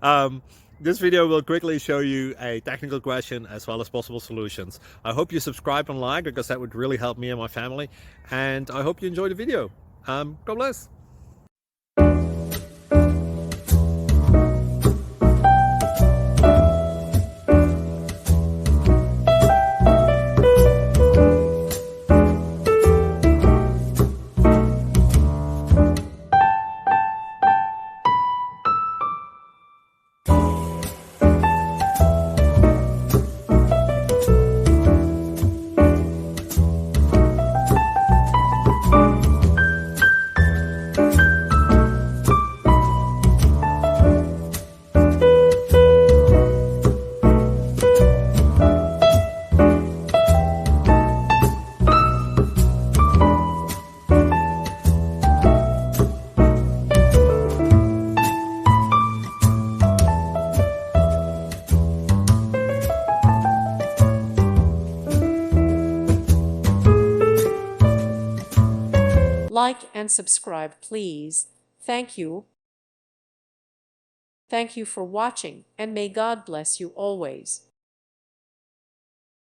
um, this video will quickly show you a technical question as well as possible solutions. I hope you subscribe and like, because that would really help me and my family. And I hope you enjoy the video. God bless. Like and subscribe, please. Thank you. Thank you for watching, and may God bless you always.